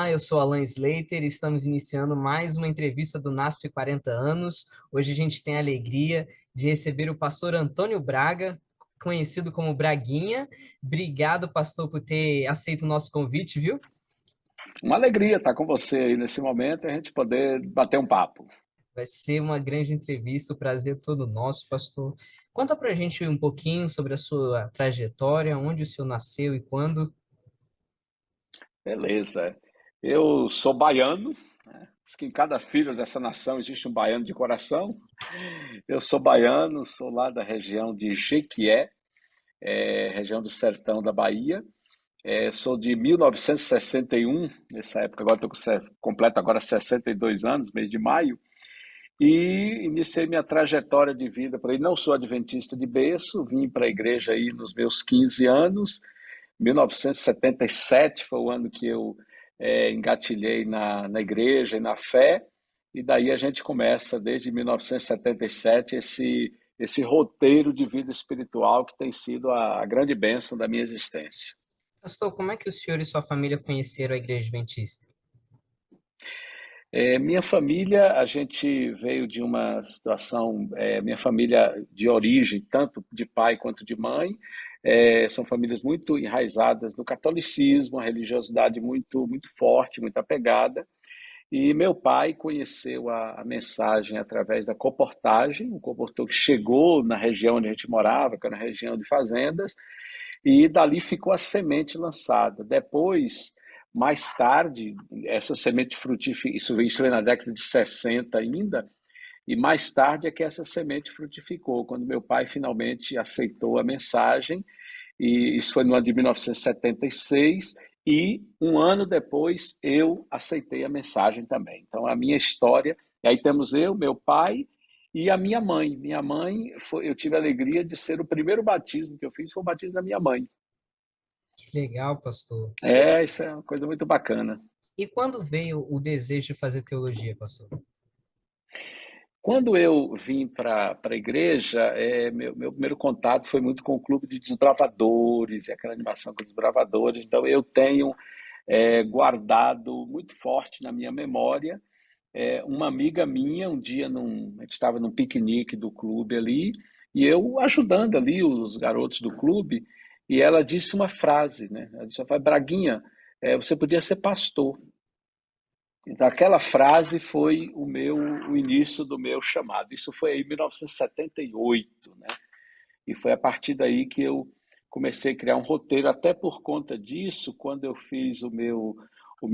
Olá, eu sou Alan Slater e estamos iniciando mais uma entrevista do NASP 40 anos. Hoje a gente tem a alegria de receber o pastor Antônio Braga, conhecido como Braguinha. Obrigado, pastor, por ter aceito o nosso convite, viu? Uma alegria estar com você aí nesse momento e a gente poder bater um papo. Vai ser uma grande entrevista, o prazer é todo nosso, pastor. Conta pra gente um pouquinho sobre a sua trajetória, onde o senhor nasceu e quando. Beleza. Eu sou baiano, né? Diz que em cada filho dessa nação existe um baiano de coração. Eu sou baiano, sou lá da região de Jequié, região do sertão da Bahia. Sou de 1961, nessa época, agora completo agora 62 anos, mês de maio. E iniciei minha trajetória de vida por aí. Não sou adventista de berço, vim para a igreja aí nos meus 15 anos. 1977 foi o ano que eu engatilhei na igreja e na fé, e daí a gente começa, desde 1977, esse roteiro de vida espiritual que tem sido a grande bênção da minha existência. Pastor, como é que o senhor e sua família conheceram a Igreja Adventista? Minha família, a gente veio de uma situação, minha família de origem, tanto de pai quanto de mãe, são famílias muito enraizadas no catolicismo, a religiosidade muito, muito forte, muito apegada. E meu pai conheceu a mensagem através da colportagem, um colportor que chegou na região onde a gente morava, que era na região de fazendas, e dali ficou a semente lançada. Depois, mais tarde, essa semente frutífera, isso foi na década de 60 ainda, e mais tarde é que essa semente frutificou, quando meu pai finalmente aceitou a mensagem, e isso foi no ano de 1976, e um ano depois eu aceitei a mensagem também. Então, a minha história, e aí temos eu, meu pai e a minha mãe. Minha mãe, eu tive a alegria de ser o primeiro batismo que eu fiz, foi o batismo da minha mãe. Que legal, pastor. Isso é uma coisa muito bacana. E quando veio o desejo de fazer teologia, pastor? Quando eu vim para a igreja, meu primeiro contato foi muito com o clube de desbravadores, e aquela animação com os desbravadores. Então, eu tenho guardado muito forte na minha memória. Uma amiga minha, um dia, a gente estava num piquenique do clube ali, e eu ajudando ali os garotos do clube, e ela disse uma frase, né? Ela disse: Braguinha, você podia ser pastor. Então, aquela frase foi o início do meu chamado. Isso foi em 1978, né? E foi a partir daí que eu comecei a criar um roteiro. Até por conta disso, quando eu fiz o meu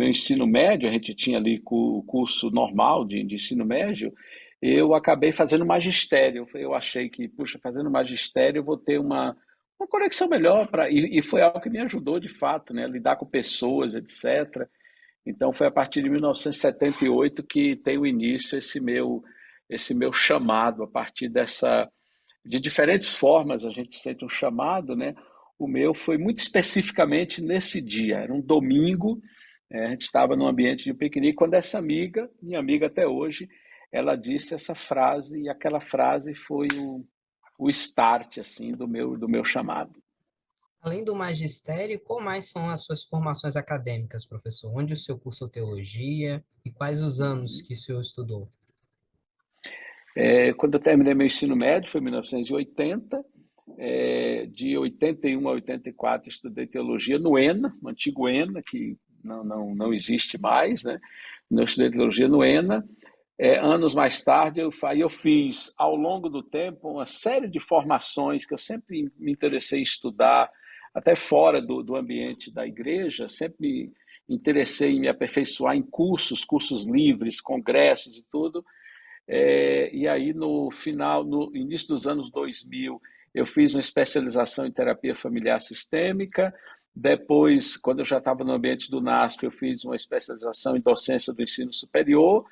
ensino médio, a gente tinha ali o curso normal de ensino médio, eu acabei fazendo magistério. Eu achei que, puxa, fazendo magistério eu vou ter uma conexão melhor e foi algo que me ajudou de fato, né? Lidar com pessoas, etc. Então foi a partir de 1978 que tem o início esse meu chamado, a partir de diferentes formas a gente sente um chamado, né? O meu foi muito especificamente nesse dia, era um domingo, a gente estava num ambiente de piquenique, quando essa amiga, minha amiga até hoje, ela disse essa frase, e aquela frase foi o start, assim, do meu chamado. Além do magistério, qual mais são as suas formações acadêmicas, professor? Onde o senhor cursou teologia e quais os anos que o senhor estudou? Quando eu terminei meu ensino médio, foi em 1980. De 81 a 84 estudei teologia no ENA, no antigo ENA, que não existe mais, né? Eu estudei teologia no ENA. Anos mais tarde, eu fiz, ao longo do tempo, uma série de formações que eu sempre me interessei em estudar, até fora do ambiente da igreja, sempre me interessei em me aperfeiçoar em cursos livres, congressos e tudo. E aí, no início dos anos 2000, eu fiz uma especialização em terapia familiar sistêmica. Depois, quando eu já estava no ambiente do NASP, eu fiz uma especialização em docência do ensino superior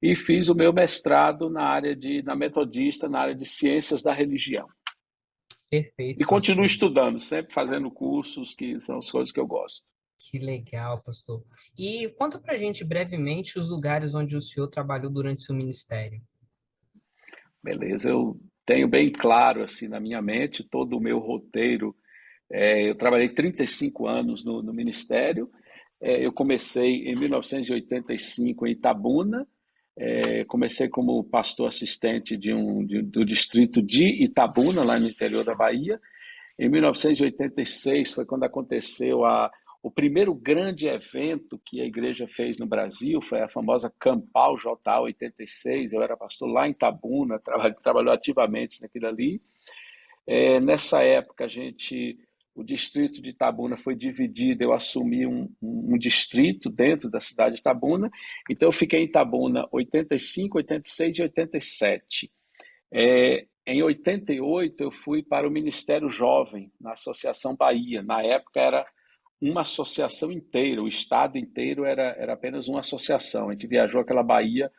e fiz o meu mestrado na Metodista, na área de ciências da religião. E Perfeito, continuo pastor. estudando, sempre fazendo cursos, que são as coisas que eu gosto. Que legal, pastor. E conta pra gente brevemente os lugares onde o senhor trabalhou durante seu ministério. Beleza, eu tenho bem claro assim na minha mente todo o meu roteiro. Eu trabalhei 35 anos no ministério. Eu comecei em 1985 em Itabuna. Comecei como pastor assistente do distrito de Itabuna, lá no interior da Bahia. Em 1986 foi quando aconteceu o primeiro grande evento que a igreja fez no Brasil, foi a famosa Campal JA 86. Eu era pastor lá em Itabuna, trabalhou ativamente naquilo ali. Nessa época, o distrito de Itabuna foi dividido, eu assumi um distrito dentro da cidade de Itabuna, então eu fiquei em Itabuna 85, 86 e 87. Em 88, eu fui para o Ministério Jovem, na Associação Bahia. Na época era uma associação inteira, o estado inteiro era apenas uma associação. A gente viajou aquela Bahia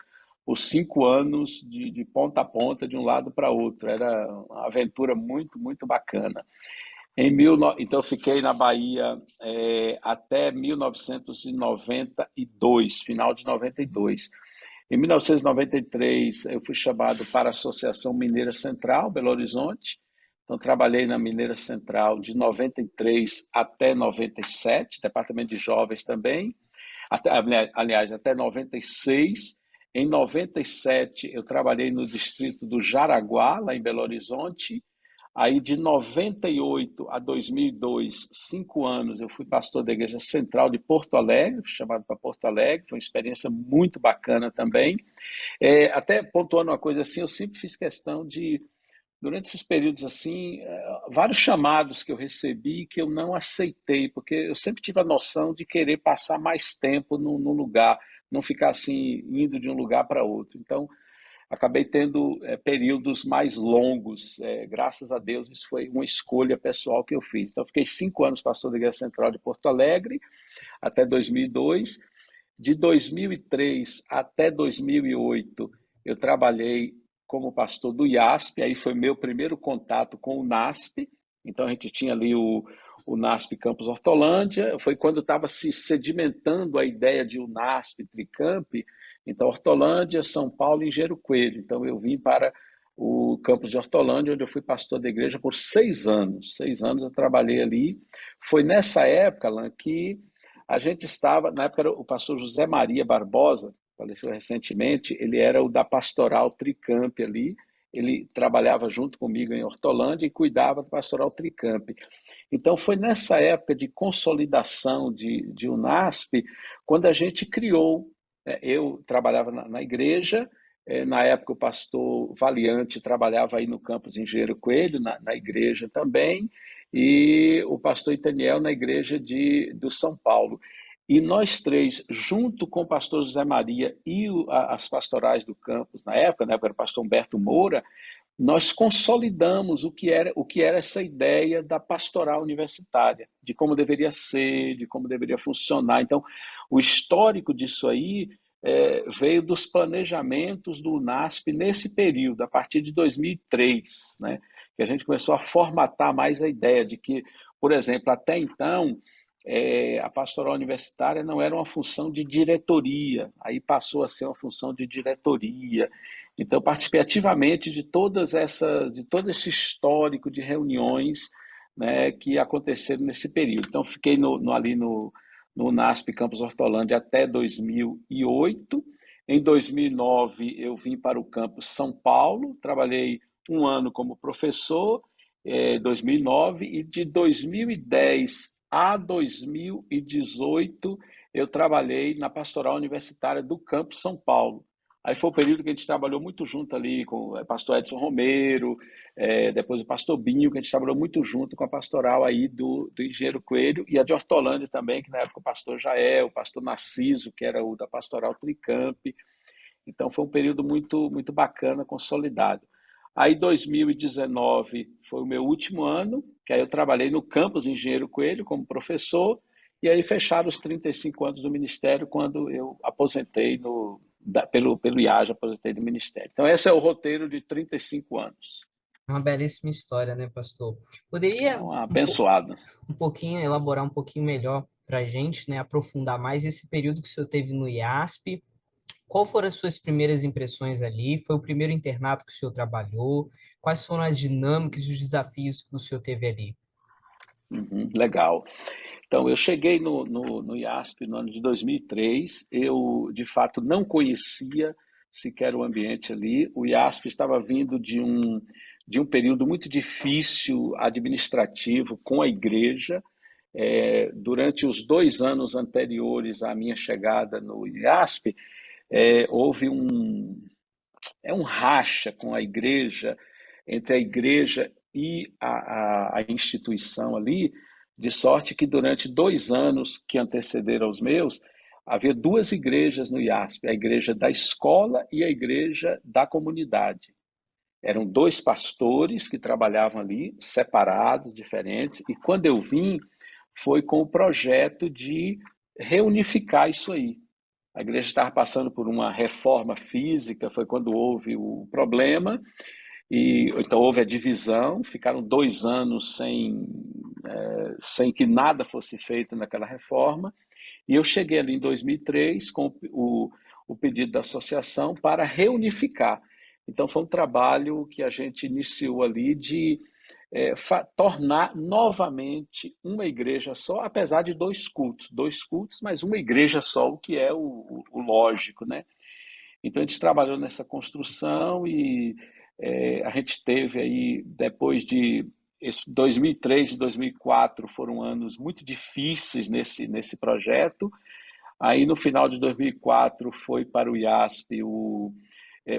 por 5 anos, de ponta a ponta, de um lado para outro. Era uma aventura muito, muito bacana. Então, eu fiquei na Bahia até 1992, final de 92. Em 1993, eu fui chamado para a Associação Mineira Central, Belo Horizonte. Então, trabalhei na Mineira Central de 93 até 97, departamento de jovens também. Aliás, até 96. Em 97, eu trabalhei no distrito do Jaraguá, lá em Belo Horizonte. Aí, de 98 a 2002, 5 anos, eu fui pastor da Igreja Central de Porto Alegre, fui chamado para Porto Alegre, foi uma experiência muito bacana também. Até pontuando uma coisa assim, eu sempre fiz questão de, durante esses períodos assim, vários chamados que eu recebi que eu não aceitei, porque eu sempre tive a noção de querer passar mais tempo no lugar, não ficar assim, indo de um lugar para outro. Então, acabei tendo períodos mais longos. Graças a Deus, isso foi uma escolha pessoal que eu fiz. Então, fiquei 5 anos pastor da Igreja Central de Porto Alegre, até 2002. De 2003 até 2008, eu trabalhei como pastor do IASP, aí foi meu primeiro contato com o NASP. Então, a gente tinha ali o NASP Campus Hortolândia, foi quando estava se sedimentando a ideia de o NASP Tricamp. Então, Hortolândia, São Paulo e Engenheiro Coelho. Então, eu vim para o campus de Hortolândia, onde eu fui pastor da igreja por 6 anos. 6 anos eu trabalhei ali. Foi nessa época, Alan, que a gente estava, na época era o pastor José Maria Barbosa, faleceu recentemente, ele era o da pastoral Tricamp ali, ele trabalhava junto comigo em Hortolândia e cuidava do pastoral Tricamp. Então, foi nessa época de consolidação de UNASP, quando a gente criou. Eu trabalhava na igreja, na época o pastor Valiante trabalhava aí no campus Engenheiro Coelho, na igreja também, e o pastor Itaniel na igreja do São Paulo. E nós três, junto com o pastor José Maria e as pastorais do campus, na época era o pastor Humberto Moura, nós consolidamos o que era essa ideia da pastoral universitária, de como deveria ser, de como deveria funcionar. Então, o histórico disso aí veio dos planejamentos do UNASP nesse período, a partir de 2003, né, que a gente começou a formatar mais a ideia de que, por exemplo, até então, a pastoral universitária não era uma função de diretoria, aí passou a ser uma função de diretoria. Então, participei ativamente de todo esse histórico de reuniões, né, que aconteceram nesse período. Então, fiquei ali no NASP Campus Hortolândia até 2008. Em 2009, eu vim para o campus São Paulo, trabalhei 1 ano como professor, 2009, e de 2010 a 2018, eu trabalhei na pastoral universitária do campus São Paulo. Aí foi o período que a gente trabalhou muito junto ali com o pastor Edson Romero, depois o pastor Binho, que a gente trabalhou muito junto com a pastoral aí do Engenheiro Coelho, e a de Hortolândia também, que na época o pastor Jael, o pastor Narciso, que era o da pastoral Tricamp. Então foi um período muito, muito bacana, consolidado. Aí 2019 foi o meu último ano, que aí eu trabalhei no campus Engenheiro Coelho como professor, e aí fecharam os 35 anos do ministério quando eu aposentei pelo IAJ, aposentei do ministério. Então esse é o roteiro de 35 anos. É uma belíssima história, né, pastor? Poderia Então, abençoado. um pouquinho, elaborar um pouquinho melhor para a gente, né, aprofundar mais esse período que o senhor teve no IASP? Qual foram as suas primeiras impressões ali? Foi o primeiro internato que o senhor trabalhou? Quais foram as dinâmicas e os desafios que o senhor teve ali? Uhum, legal. Então, eu cheguei no IASP no ano de 2003. Eu, de fato, não conhecia sequer o ambiente ali. O IASP estava vindo de um período muito difícil administrativo com a igreja. Durante os 2 anos anteriores à minha chegada no IASP, houve um racha com a igreja, entre a igreja e a instituição ali, de sorte que durante 2 anos que antecederam os meus, havia duas igrejas no IASP, a igreja da escola e a igreja da comunidade. Eram dois pastores que trabalhavam ali, separados, diferentes, e quando eu vim, foi com o projeto de reunificar isso aí. A igreja estava passando por uma reforma física, foi quando houve o problema, e então houve a divisão, ficaram 2 anos sem que nada fosse feito naquela reforma, e eu cheguei ali em 2003 com o pedido da associação para reunificar. Então foi um trabalho que a gente iniciou ali de tornar novamente uma igreja só, apesar de dois cultos, mas uma igreja só, o que é o lógico, né? Então a gente trabalhou nessa construção e a gente teve aí, depois de 2003 e 2004 foram anos muito difíceis nesse projeto. Aí no final de 2004 foi para o IASP o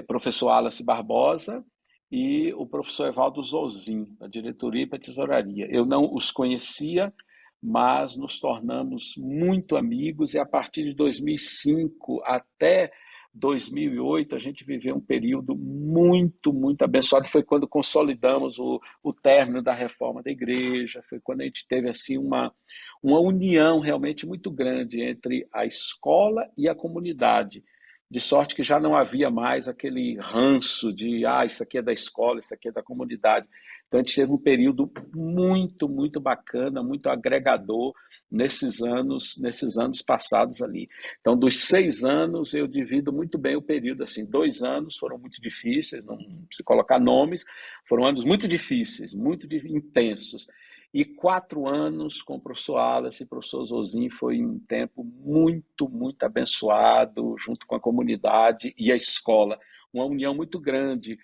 professor Wallace Barbosa e o professor Evaldo Zozin, a diretoria e a tesouraria. Eu não os conhecia, mas nos tornamos muito amigos e a partir de 2005 até 2008 a gente viveu um período muito, muito abençoado. Foi quando consolidamos o término da reforma da igreja, foi quando a gente teve assim uma união realmente muito grande entre a escola e a comunidade, de sorte que já não havia mais aquele ranço de isso aqui é da escola, isso aqui é da comunidade. Então a gente teve um período muito, muito bacana, muito agregador nesses anos passados ali. Então, dos 6 anos, eu divido muito bem o período assim. 2 anos foram muito difíceis, não se colocar nomes, foram anos muito difíceis, muito intensos. E 4 anos com o professor Wallace e o professor Zozin foi um tempo muito, muito abençoado, junto com a comunidade e a escola. Uma união muito grande.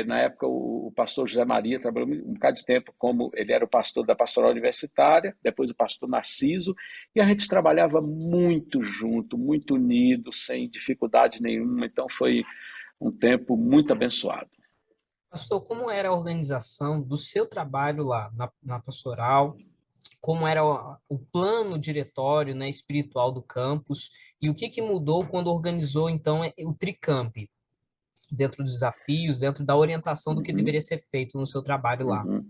Na época, o pastor José Maria trabalhou um bocado de tempo como ele era o pastor da pastoral universitária, depois o pastor Narciso, e a gente trabalhava muito junto, muito unido, sem dificuldade nenhuma. Então, foi um tempo muito abençoado. Pastor, como era a organização do seu trabalho lá na pastoral? Como era o plano diretório, né, espiritual do campus? E o que que mudou quando organizou, então, o Tricamp? Dentro dos desafios, dentro da orientação do que deveria Uhum, ser feito no seu trabalho lá. uhum.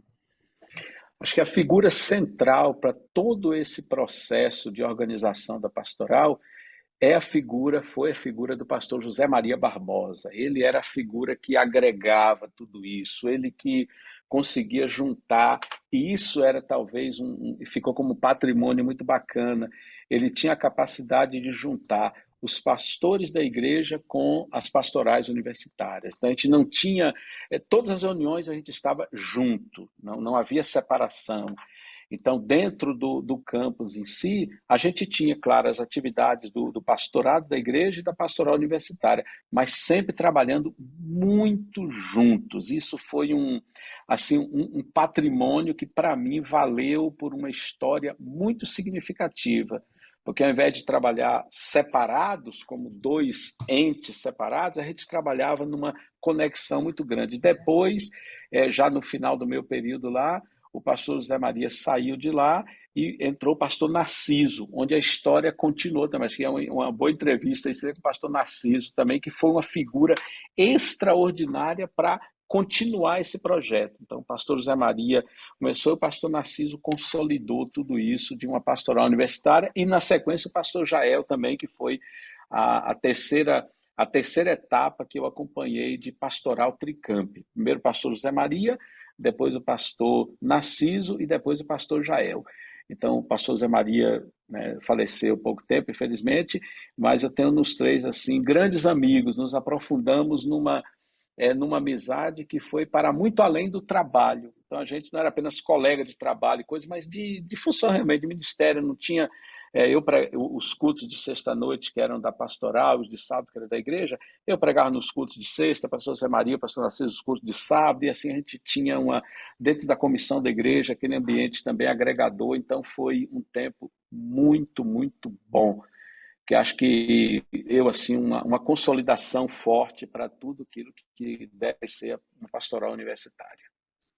Acho que a figura central para todo esse processo de organização da pastoral foi a figura do pastor José Maria Barbosa. Ele era a figura que agregava tudo isso, ele que conseguia juntar, e isso era talvez ficou como patrimônio muito bacana. Ele tinha a capacidade de juntar os pastores da igreja com as pastorais universitárias. Então a gente não tinha, todas as reuniões a gente estava junto, não havia separação. Então, dentro do campus em si, a gente tinha, claro, as atividades do pastorado da igreja e da pastoral universitária, mas sempre trabalhando muito juntos. Isso foi um patrimônio que, para mim, valeu por uma história muito significativa. Porque ao invés de trabalhar separados, como dois entes separados, a gente trabalhava numa conexão muito grande. Depois, já no final do meu período lá, o pastor José Maria saiu de lá e entrou o pastor Narciso, onde a história continuou também. Acho que é uma boa entrevista aí com o pastor Narciso também, que foi uma figura extraordinária para continuar esse projeto. Então, o pastor José Maria começou, o pastor Narciso consolidou tudo isso de uma pastoral universitária e, na sequência, o pastor Jael também, que foi a terceira etapa que eu acompanhei de pastoral Tricamp. Primeiro o pastor José Maria, depois o pastor Narciso e depois o pastor Jael. Então, o pastor Zé Maria, né, faleceu há pouco tempo, infelizmente, mas eu tenho nos três assim grandes amigos, nos aprofundamos numa amizade que foi para muito além do trabalho. Então, a gente não era apenas colega de trabalho e coisa, mas de função realmente, de ministério. Não tinha. Os cultos de sexta-noite, que eram da pastoral, os de sábado, que era da igreja, eu pregava nos cultos de sexta, pastor José Maria, pastor Narciso, os cultos de sábado, e assim a gente tinha dentro da comissão da igreja, aquele ambiente também agregador. Então, foi um tempo muito, muito bom, que acho que deu assim uma consolidação forte para tudo aquilo que deve ser uma pastoral universitária.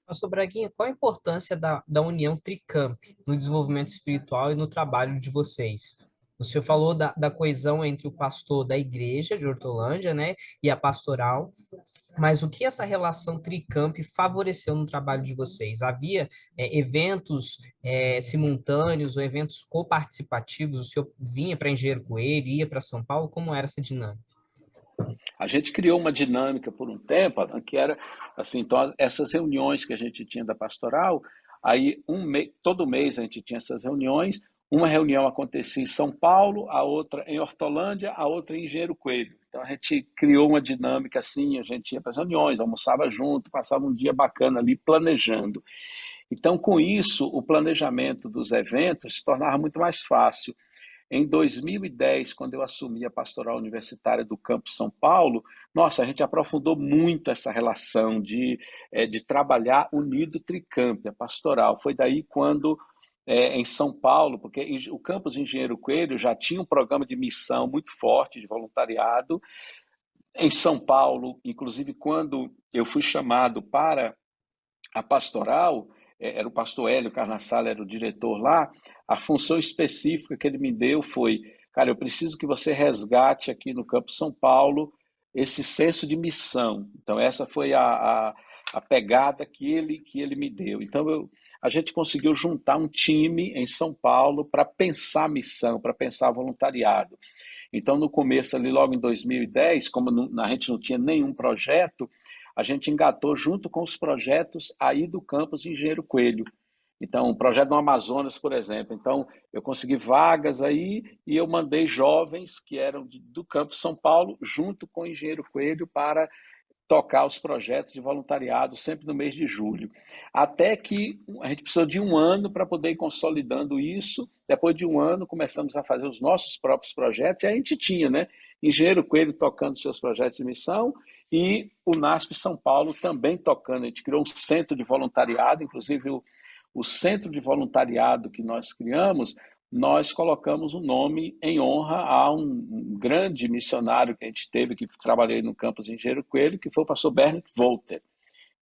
Pastor Braguinha, qual a importância da união Tricamp no desenvolvimento espiritual e no trabalho de vocês? O senhor falou da coesão entre o pastor da igreja de Hortolândia, né, e a pastoral, mas o que essa relação Tricamp favoreceu no trabalho de vocês? Havia eventos simultâneos ou eventos coparticipativos? O senhor vinha para Engenheiro Coelho, ia para São Paulo? Como era essa dinâmica? A gente criou uma dinâmica por um tempo, Alan, que era assim, então essas reuniões que a gente tinha da pastoral, aí todo mês a gente tinha essas reuniões, uma reunião acontecia em São Paulo, a outra em Hortolândia, a outra em Engenheiro Coelho. Então a gente criou uma dinâmica assim, a gente ia para as reuniões, almoçava junto, passava um dia bacana ali planejando. Então, com isso, o planejamento dos eventos se tornava muito mais fácil. Em 2010, quando eu assumi a pastoral universitária do Campus São Paulo, nossa, a gente aprofundou muito essa relação de trabalhar unido Tricamp, a pastoral. Foi daí quando, em São Paulo, porque o Campus Engenheiro Coelho já tinha um programa de missão muito forte, de voluntariado. Em São Paulo, inclusive, quando eu fui chamado para a pastoral, era o pastor Hélio Carnassala, era o diretor lá, a função específica que ele me deu foi, cara, eu preciso que você resgate aqui no Campo São Paulo esse senso de missão. Então, essa foi a pegada que ele me deu. Então, a gente conseguiu juntar um time em São Paulo para pensar missão, para pensar voluntariado. Então, no começo, ali logo em 2010, como a gente não tinha nenhum projeto, a gente engatou junto com os projetos aí do campus Engenheiro Coelho. Então, o projeto do Amazonas, por exemplo. Então, eu consegui vagas aí e eu mandei jovens que eram do campus São Paulo, junto com o Engenheiro Coelho, para tocar os projetos de voluntariado sempre no mês de julho. Até que a gente precisou de um ano para poder ir consolidando isso. Depois de um ano, começamos a fazer os nossos próprios projetos, e a gente tinha, né? Engenheiro Coelho tocando seus projetos de missão e o NASP São Paulo também tocando. A gente criou um centro de voluntariado, inclusive o centro de voluntariado que nós criamos, nós colocamos um nome em honra a um grande missionário que a gente teve, que trabalhei no campus Engenheiro Coelho, que foi o pastor Bernard Volter.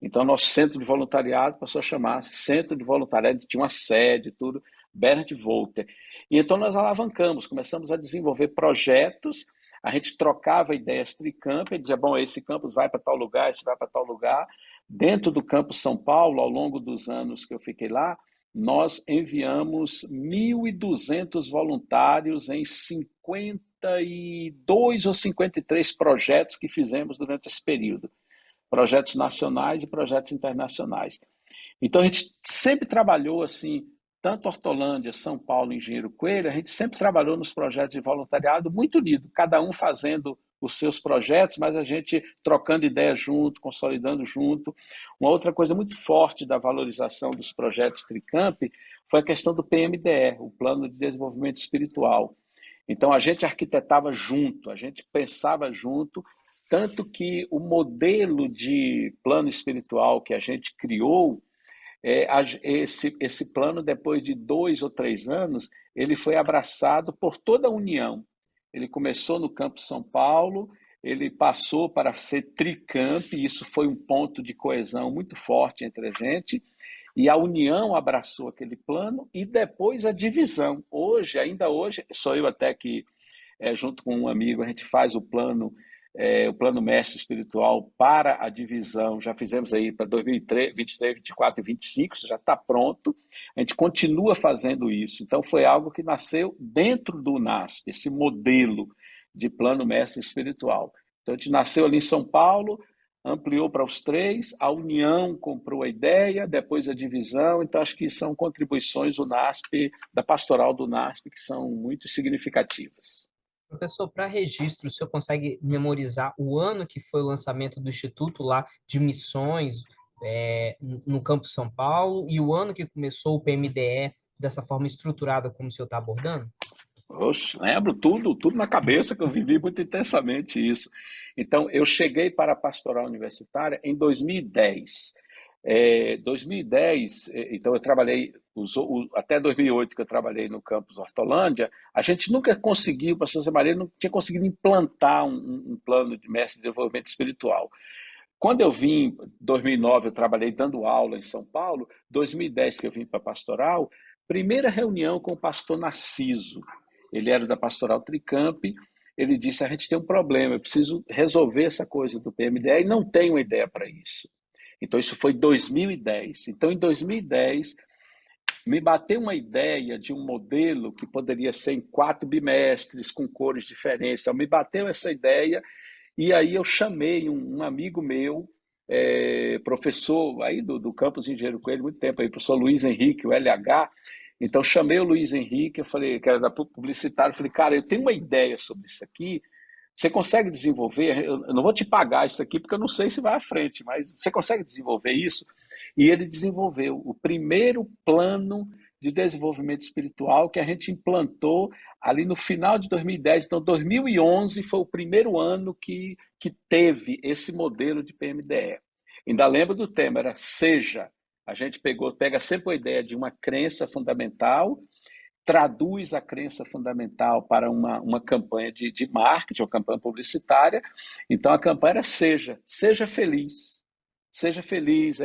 Então, nosso centro de voluntariado passou a chamar-se Centro de Voluntariado, tinha uma sede, tudo, Bernard Volter. E então nós alavancamos, começamos a desenvolver projetos, a gente trocava ideias tricamp, e dizia, bom, esse campus vai para tal lugar, esse vai para tal lugar. Dentro do campus São Paulo, ao longo dos anos que eu fiquei lá, nós enviamos 1.200 voluntários em 52 ou 53 projetos que fizemos durante esse período. Projetos nacionais e projetos internacionais. Então, a gente sempre trabalhou assim, tanto Hortolândia, São Paulo, Engenheiro Coelho, a gente sempre trabalhou nos projetos de voluntariado muito unido, cada um fazendo os seus projetos, mas a gente trocando ideias junto, consolidando junto. Uma outra coisa muito forte da valorização dos projetos Tricamp foi a questão do PMDE, o Plano de Desenvolvimento Espiritual. Então, a gente arquitetava junto, a gente pensava junto, tanto que o modelo de plano espiritual que a gente criou, esse plano, depois de 2 ou 3 anos, ele foi abraçado por toda a União. Ele começou no Campus São Paulo, ele passou para ser Tricamp, e isso foi um ponto de coesão muito forte entre a gente, e a União abraçou aquele plano, e depois a divisão. Ainda hoje, sou eu até que, junto com um amigo, a gente faz o plano mestre espiritual para a divisão. Já fizemos aí para 2023, 24 e 25, isso já está pronto. A gente continua fazendo isso. Então, foi algo que nasceu dentro do NASP, esse modelo de plano mestre espiritual. Então, a gente nasceu ali em São Paulo, ampliou para os três, a União comprou a ideia, depois a divisão. Então, acho que são contribuições do NASP, da pastoral do NASP, que são muito significativas. Professor, para registro, o senhor consegue memorizar o ano que foi o lançamento do Instituto lá de Missões, no Campo São Paulo, e o ano que começou o PMDE dessa forma estruturada como o senhor está abordando? Oxe, lembro tudo, tudo na cabeça, que eu vivi muito intensamente isso. Então, eu cheguei para a pastoral universitária em 2010. 2010, então eu trabalhei, até 2008 que eu trabalhei no campus Hortolândia, a gente nunca conseguiu, o pastor Zé Maria não tinha conseguido implantar um plano de mestre de desenvolvimento espiritual. Quando eu vim, em 2009, eu trabalhei dando aula em São Paulo, 2010 que eu vim para a pastoral, primeira reunião com o pastor Narciso, ele era da pastoral Tricamp, ele disse, a gente tem um problema, eu preciso resolver essa coisa do PMDE e não tenho uma ideia para isso. Então isso foi 2010. Então em 2010 me bateu uma ideia de um modelo que poderia ser em 4 bimestres, com cores diferentes. Então me bateu essa ideia e aí eu chamei um amigo meu, professor aí do campus Engenheiro Coelho, muito tempo aí, professor Luiz Henrique, o LH. Então chamei o Luiz Henrique, eu falei, que era da publicitária, eu falei, cara, eu tenho uma ideia sobre isso aqui, você consegue desenvolver? Eu não vou te pagar isso aqui porque eu não sei se vai à frente, mas você consegue desenvolver isso? E ele desenvolveu o primeiro plano de desenvolvimento espiritual que a gente implantou ali no final de 2010. Então, 2011 foi o primeiro ano que teve esse modelo de PMDE. Ainda lembro do tema, era seja. A gente pega sempre a ideia de uma crença fundamental, traduz a crença fundamental para uma campanha de marketing, uma campanha publicitária. Então, a campanha era seja feliz. Seja feliz,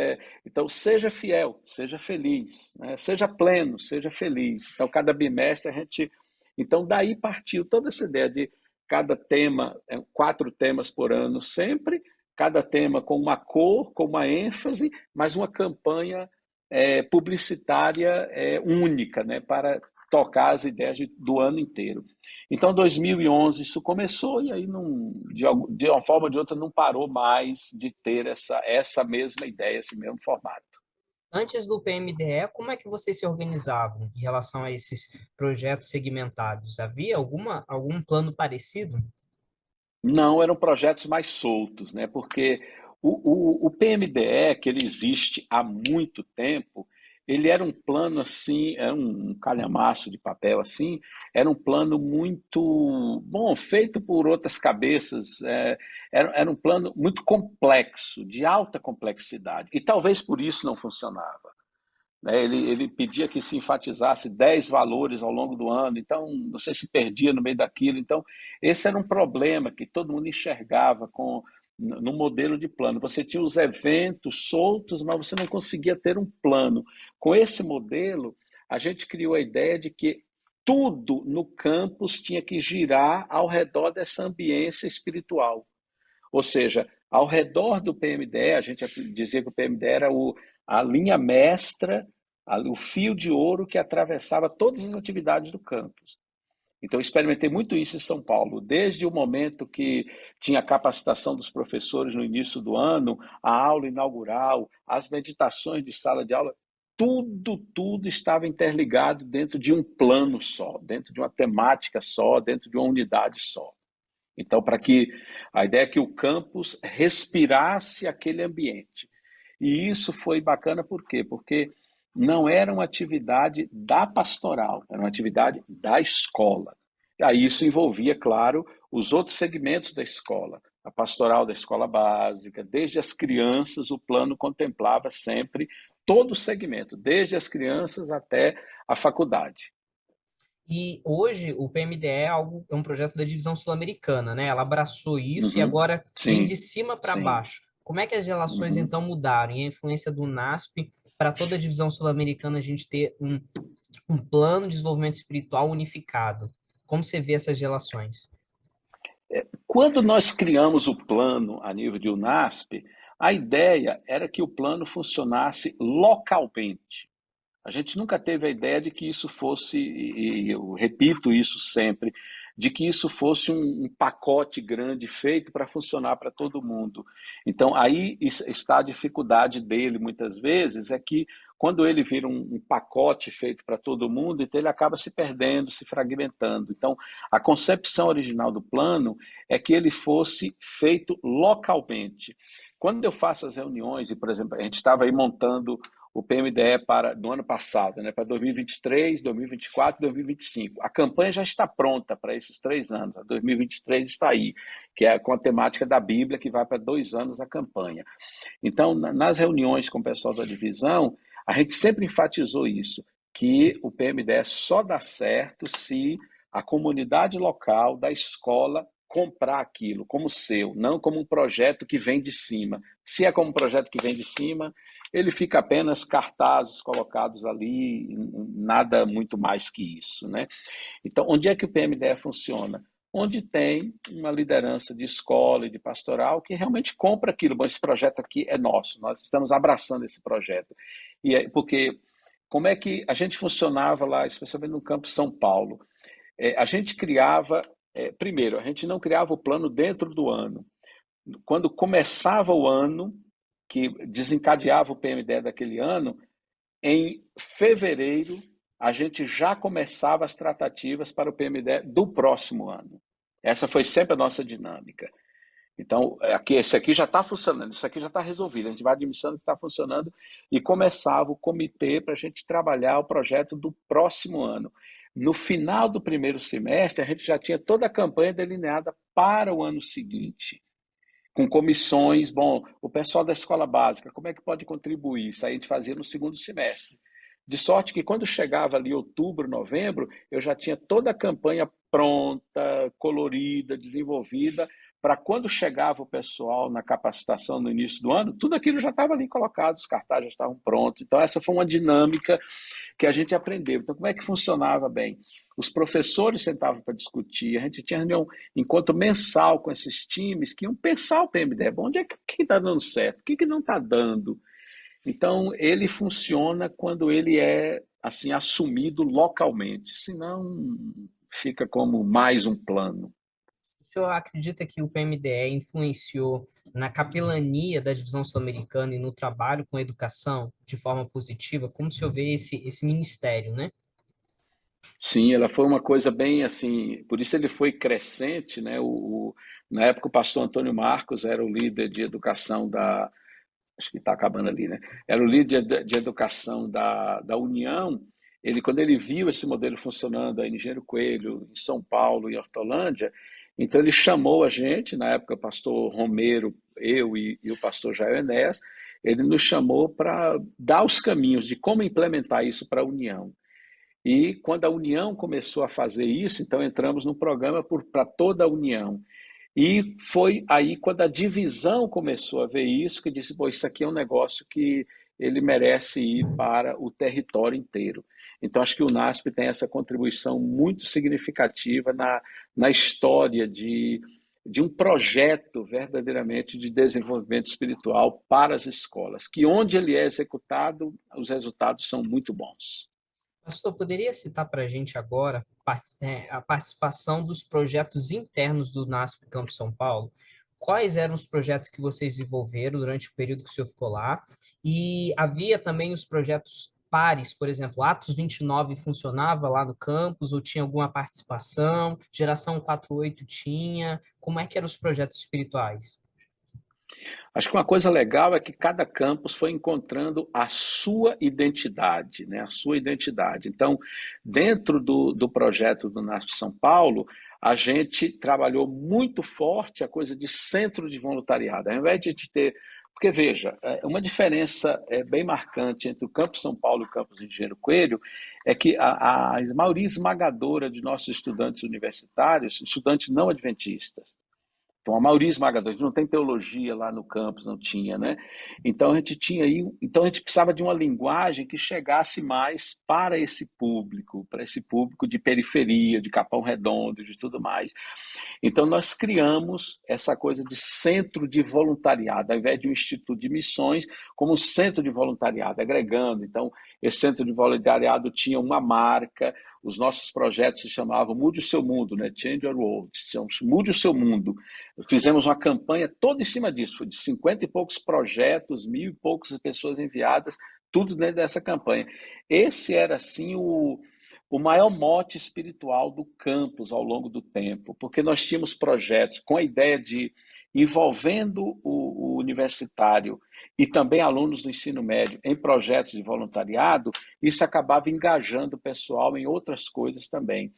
então seja fiel, seja feliz, né? Seja pleno, seja feliz. Então, cada bimestre a gente. Então, daí partiu toda essa ideia de cada tema, 4 temas por ano sempre, cada tema com uma cor, com uma ênfase, mas uma campanha publicitária única, né, para tocar as ideias do ano inteiro. Então, 2011 isso começou e aí não, de uma forma ou de outra não parou mais de ter essa mesma ideia, esse mesmo formato. Antes do PMDE, como é que vocês se organizavam em relação a esses projetos segmentados? Havia algum plano parecido? Não, eram projetos mais soltos, né? Porque o PMDE, que ele existe há muito tempo, ele era um plano assim, era um calhamaço de papel assim, era um plano muito bom, feito por outras cabeças, era um plano muito complexo, de alta complexidade, e talvez por isso não funcionava, né? Ele pedia que se enfatizasse 10 valores ao longo do ano, então você se perdia no meio daquilo. Então, esse era um problema que todo mundo enxergava no modelo de plano. Você tinha os eventos soltos, mas você não conseguia ter um plano. Com esse modelo, a gente criou a ideia de que tudo no campus tinha que girar ao redor dessa ambiência espiritual. Ou seja, ao redor do PMDE, a gente dizia que o PMDE era a linha mestra, o fio de ouro que atravessava todas as atividades do campus. Então, eu experimentei muito isso em São Paulo, desde o momento que tinha a capacitação dos professores no início do ano, a aula inaugural, as meditações de sala de aula, tudo estava interligado dentro de um plano só, dentro de uma temática só, dentro de uma unidade só. Então, para que a ideia é que o campus respirasse aquele ambiente. E isso foi bacana por quê? Porque não era uma atividade da pastoral, era uma atividade da escola. Aí isso envolvia, claro, os outros segmentos da escola, a pastoral da escola básica, desde as crianças, o plano contemplava sempre todo o segmento, desde as crianças até a faculdade. E hoje o PMDE é um projeto da divisão sul-americana, né? Ela abraçou isso e Uhum. agora vem de Sim, cima para sim. baixo. Como é que as relações Uhum. então mudaram? E a influência do NASP para toda a divisão sul-americana a gente ter um plano de desenvolvimento espiritual unificado? Como você vê essas relações? Quando nós criamos o plano a nível de UNASP, a ideia era que o plano funcionasse localmente. A gente nunca teve a ideia de que isso fosse, e eu repito isso sempre, de que isso fosse um pacote grande feito para funcionar para todo mundo. Então, aí está a dificuldade dele, muitas vezes, é que quando ele vira um pacote feito para todo mundo, então ele acaba se perdendo, se fragmentando. Então, a concepção original do plano é que ele fosse feito localmente. Quando eu faço as reuniões, e, por exemplo, a gente estava aí montando o PMDE do ano passado, né, para 2023, 2024 e 2025. A campanha já está pronta para esses 3 anos. A 2023 está aí, que é com a temática da Bíblia, que vai para 2 anos a campanha. Então, nas reuniões com o pessoal da divisão, a gente sempre enfatizou isso, que o PMDE só dá certo se a comunidade local da escola comprar aquilo como seu, não como um projeto que vem de cima. Se é como um projeto que vem de cima, ele fica apenas cartazes colocados ali, nada muito mais que isso, né? Então, onde é que o PMDE funciona? Onde tem uma liderança de escola e de pastoral que realmente compra aquilo. Bom, esse projeto aqui é nosso, nós estamos abraçando esse projeto. Porque como é que a gente funcionava lá, especialmente no Campo São Paulo? A gente criava, primeiro, a gente não criava o plano dentro do ano. Quando começava o ano, que desencadeava o PMDE daquele ano, em fevereiro, a gente já começava as tratativas para o PMDE do próximo ano. Essa foi sempre a nossa dinâmica. Então, esse aqui já está funcionando, isso aqui já está resolvido, a gente vai admitindo que está funcionando e começava o comitê para a gente trabalhar o projeto do próximo ano. No final do primeiro semestre, a gente já tinha toda a campanha delineada para o ano seguinte, com comissões, bom, o pessoal da escola básica, como é que pode contribuir? Isso aí a gente fazia no segundo semestre. De sorte que quando chegava ali outubro, novembro, eu já tinha toda a campanha pronta, colorida, desenvolvida, para quando chegava o pessoal na capacitação no início do ano, tudo aquilo já estava ali colocado, os cartazes já estavam prontos. Então, essa foi uma dinâmica que a gente aprendeu. Então, como é que funcionava bem? Os professores sentavam para discutir, a gente tinha reunião, encontro mensal com esses times que iam pensar o PMDE. Bom, onde é que está dando certo? O que não está dando? Então, ele funciona quando ele é assim assumido localmente, senão fica como mais um plano. O senhor acredita que o PMDE influenciou na capelania da divisão sul-americana e no trabalho com educação de forma positiva? Como o senhor vê esse ministério, né? Sim, ela foi uma coisa bem assim, por isso ele foi crescente, né? Na época o pastor Antônio Marcos era o líder de educação acho que está acabando ali, né? Era o líder de educação da União. Quando ele viu esse modelo funcionando aí em Engenheiro Coelho, em São Paulo, em Hortolândia, então ele chamou a gente, na época o pastor Romero, eu e o pastor Jair Enéas, ele nos chamou para dar os caminhos de como implementar isso para a União. E quando a União começou a fazer isso, então entramos no programa para toda a União. E foi aí quando a divisão começou a ver isso, que disse, pô, isso aqui é um negócio que ele merece ir para o território inteiro. Então, acho que o NASP tem essa contribuição muito significativa na história de um projeto verdadeiramente de desenvolvimento espiritual para as escolas, que onde ele é executado, os resultados são muito bons. Pastor, poderia citar para a gente agora a participação dos projetos internos do NASP Campo São Paulo? Quais eram os projetos que vocês desenvolveram durante o período que o senhor ficou lá? E havia também os projetos pares, por exemplo, Atos 29 funcionava lá no campus ou tinha alguma participação? Geração 48 tinha? Como é que eram os projetos espirituais? Acho que uma coisa legal é que cada campus foi encontrando a sua identidade, né? A sua identidade. Então, dentro do projeto do NASP São Paulo, a gente trabalhou muito forte a coisa de centro de voluntariado. Ao invés de a gente ter. Porque, veja, uma diferença bem marcante entre o Campus São Paulo e o Campus Engenheiro Coelho é que a maioria esmagadora de nossos estudantes universitários, estudantes não adventistas, então, a maioria esmagadora, a gente não tem teologia lá no campus, não tinha, né? Então a gente precisava de uma linguagem que chegasse mais para esse público de periferia, de Capão Redondo, de tudo mais. Então, nós criamos essa coisa de centro de voluntariado, ao invés de um instituto de missões, como um centro de voluntariado, agregando. Então, esse centro de voluntariado tinha uma marca, os nossos projetos se chamavam Mude o Seu Mundo, né? Change Your World, Mude o Seu Mundo. Fizemos uma campanha toda em cima disso, foi de 50 e poucos projetos, 1.000 e poucas pessoas enviadas, tudo dentro dessa campanha. Esse era, assim, o maior mote espiritual do campus ao longo do tempo, porque nós tínhamos projetos com a ideia de envolvendo o universitário e também alunos do ensino médio em projetos de voluntariado, isso acabava engajando o pessoal em outras coisas também.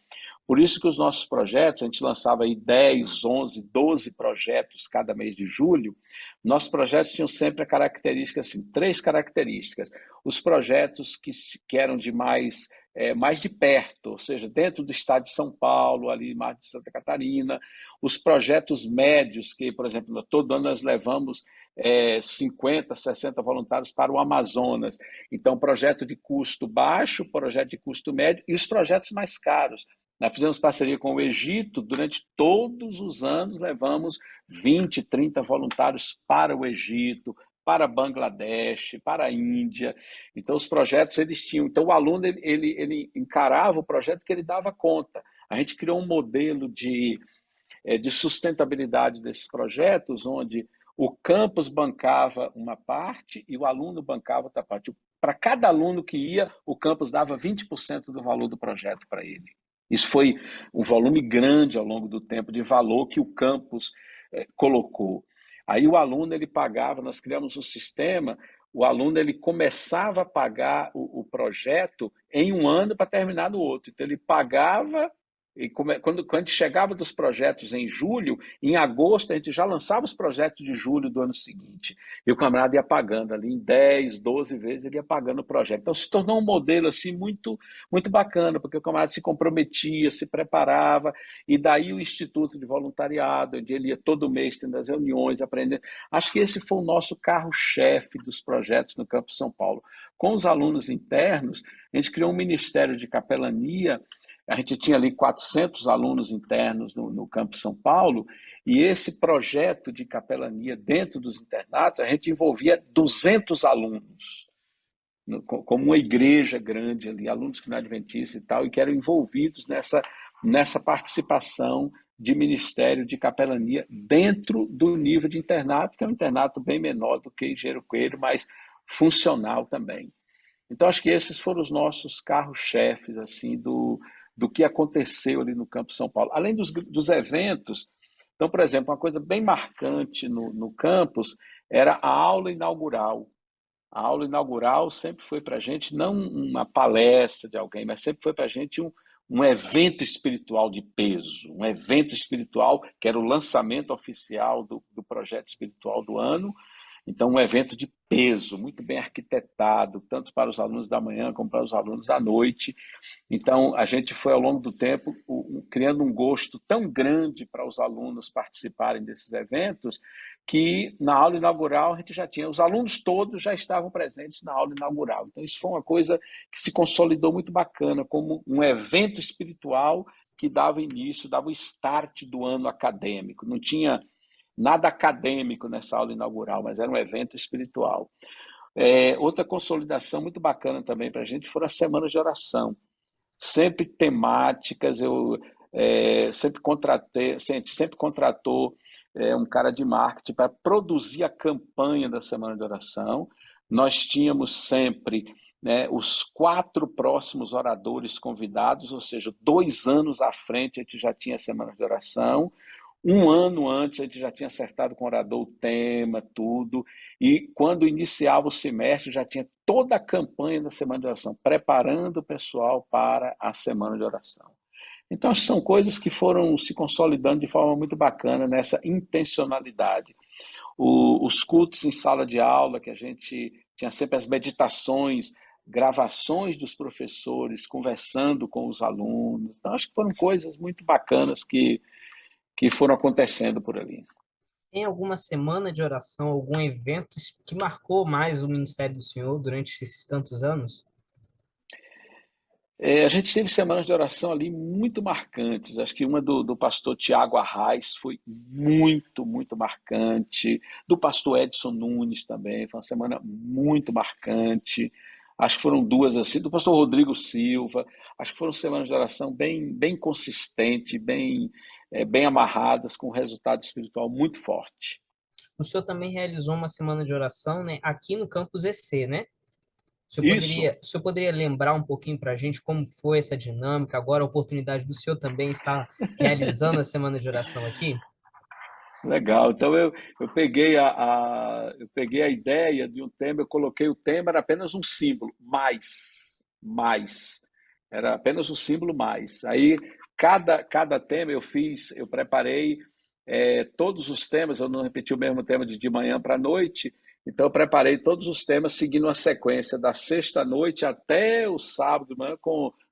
Por isso que os nossos projetos, a gente lançava aí 10, 11, 12 projetos cada mês de julho. Nossos projetos tinham sempre a característica, assim, três características. Os projetos que eram de mais de perto, ou seja, dentro do estado de São Paulo, ali mais de Santa Catarina. Os projetos médios, que, por exemplo, todo ano nós levamos 50, 60 voluntários para o Amazonas. Então, projeto de custo baixo, projeto de custo médio e os projetos mais caros. Nós fizemos parceria com o Egito, durante todos os anos levamos 20, 30 voluntários para o Egito, para Bangladesh, para a Índia. Então, os projetos eles tinham. Então, o aluno ele encarava o projeto que ele dava conta. A gente criou um modelo de sustentabilidade desses projetos, onde o campus bancava uma parte e o aluno bancava outra parte. Para cada aluno que ia, o campus dava 20% do valor do projeto para ele. Isso foi um volume grande ao longo do tempo de valor que o campus colocou. Aí o aluno ele pagava, nós criamos um sistema, o aluno ele começava a pagar o projeto em um ano para terminar no outro. Então ele pagava e quando a gente chegava dos projetos em julho, em agosto a gente já lançava os projetos de julho do ano seguinte. E o camarada ia pagando ali em 10, 12 vezes, ele ia pagando o projeto. Então se tornou um modelo assim muito, muito bacana, porque o camarada se comprometia, se preparava, e daí o Instituto de Voluntariado, onde ele ia todo mês tendo as reuniões, aprendendo. Acho que esse foi o nosso carro-chefe dos projetos no Campus São Paulo. Com os alunos internos, a gente criou um ministério de capelania. A gente tinha ali 400 alunos internos no Campus São Paulo, e esse projeto de capelania dentro dos internatos, a gente envolvia 200 alunos, como uma igreja grande ali, alunos que não adventistas e tal, e que eram envolvidos nessa participação de ministério de capelania dentro do nível de internato, que é um internato bem menor do que Engenheiro Coelho, mas funcional também. Então, acho que esses foram os nossos carros-chefes assim, do que aconteceu ali no Campo São Paulo. Além dos eventos, então, por exemplo, uma coisa bem marcante no campus era a aula inaugural. A aula inaugural sempre foi para a gente, não uma palestra de alguém, mas sempre foi para a gente um evento espiritual de peso, um evento espiritual que era o lançamento oficial do projeto espiritual do ano. Então, um evento de peso, muito bem arquitetado, tanto para os alunos da manhã como para os alunos da noite. Então, a gente foi, ao longo do tempo, criando um gosto tão grande para os alunos participarem desses eventos, que na aula inaugural a gente já tinha, os alunos todos já estavam presentes na aula inaugural. Então, isso foi uma coisa que se consolidou muito bacana, como um evento espiritual que dava início, dava o start do ano acadêmico. Não tinha nada acadêmico nessa aula inaugural, mas era um evento espiritual. Outra consolidação muito bacana também para a gente foram as semanas de oração, sempre temáticas. Eu sempre contratou um cara de marketing para produzir a campanha da semana de oração. Nós tínhamos sempre, né, os 4 próximos oradores convidados, ou seja, 2 anos à frente a gente já tinha a semana de oração. Um ano antes a gente já tinha acertado com o orador o tema, tudo, e quando iniciava o semestre já tinha toda a campanha da semana de oração, preparando o pessoal para a semana de oração. Então, acho que são coisas que foram se consolidando de forma muito bacana nessa intencionalidade. Os cultos em sala de aula, que a gente tinha sempre as meditações, gravações dos professores conversando com os alunos. Então, acho que foram coisas muito bacanas que foram acontecendo por ali. Tem alguma semana de oração, algum evento que marcou mais o ministério do Senhor durante esses tantos anos? A gente teve semanas de oração ali muito marcantes. Acho que uma do pastor Tiago Arraes foi muito, muito marcante. Do pastor Edson Nunes também, foi uma semana muito marcante. Acho que foram duas assim. Do pastor Rodrigo Silva. Acho que foram semanas de oração bem, bem consistentes, bem amarradas, com um resultado espiritual muito forte. O senhor também realizou uma semana de oração, né, aqui no campus EC, né? Isso. O senhor poderia lembrar um pouquinho para a gente como foi essa dinâmica? Agora a oportunidade do senhor também estar realizando a semana de oração aqui? Legal. Então eu peguei a ideia de um tema, eu coloquei o tema, era apenas um símbolo, mais. Era apenas um símbolo mais. Aí cada tema eu preparei todos os temas, eu não repeti o mesmo tema de manhã para a noite, então eu preparei todos os temas seguindo uma sequência da sexta à noite até o sábado de manhã,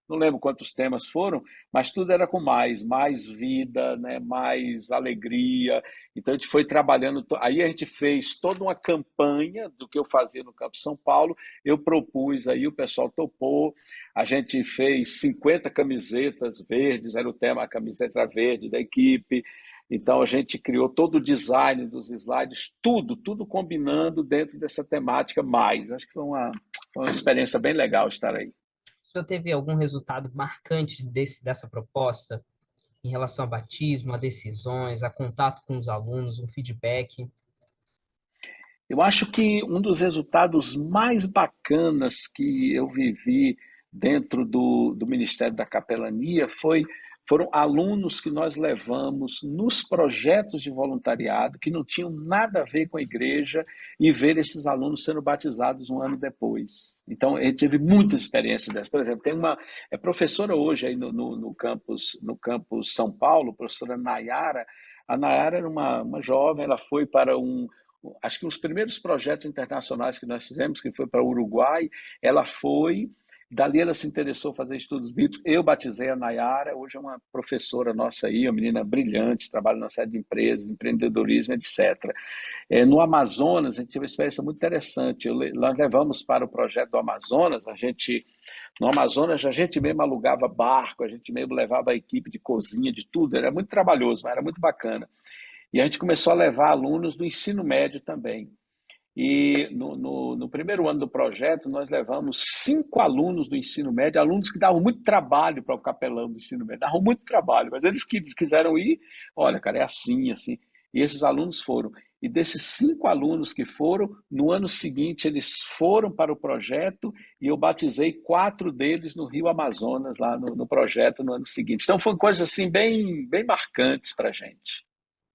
não lembro quantos temas foram, mas tudo era com mais vida, né? Mais alegria, então a gente foi trabalhando, aí a gente fez toda uma campanha do que eu fazia no Campo São Paulo, eu propus aí, o pessoal topou, a gente fez 50 camisetas verdes, era o tema, a camiseta verde da equipe, então a gente criou todo o design dos slides, tudo combinando dentro dessa temática mais. Acho que foi uma experiência bem legal estar aí. O senhor teve algum resultado marcante dessa proposta em relação a batismo, a decisões, a contato com os alunos, um feedback? Eu acho que um dos resultados mais bacanas que eu vivi dentro do Ministério da Capelania foram alunos que nós levamos nos projetos de voluntariado que não tinham nada a ver com a igreja e ver esses alunos sendo batizados um ano depois. Então, eu tive muitas experiências dessas. Por exemplo, tem uma professora hoje aí no campus São Paulo, professora Nayara. A Nayara era uma jovem, ela foi para acho que os primeiros projetos internacionais que nós fizemos, que foi para o Uruguai, ela foi, dali ela se interessou em fazer estudos bíblicos, eu batizei a Nayara, hoje é uma professora nossa aí, uma menina brilhante, trabalha na sede de empresas, empreendedorismo, etc. No Amazonas, a gente teve uma experiência muito interessante, nós levamos para o projeto do Amazonas, no Amazonas a gente mesmo alugava barco, a gente mesmo levava a equipe de cozinha, de tudo, era muito trabalhoso, mas era muito bacana. E a gente começou a levar alunos do ensino médio também. E no primeiro ano do projeto, nós levamos 5 alunos do ensino médio, alunos que davam muito trabalho para o capelão do ensino médio, davam muito trabalho, mas eles que quiseram ir, olha, cara, é assim, assim. E esses alunos foram. E desses 5 alunos que foram, no ano seguinte, eles foram para o projeto e eu batizei 4 deles no Rio Amazonas, lá no projeto, no ano seguinte. Então, foram coisas assim, bem marcantes para a gente.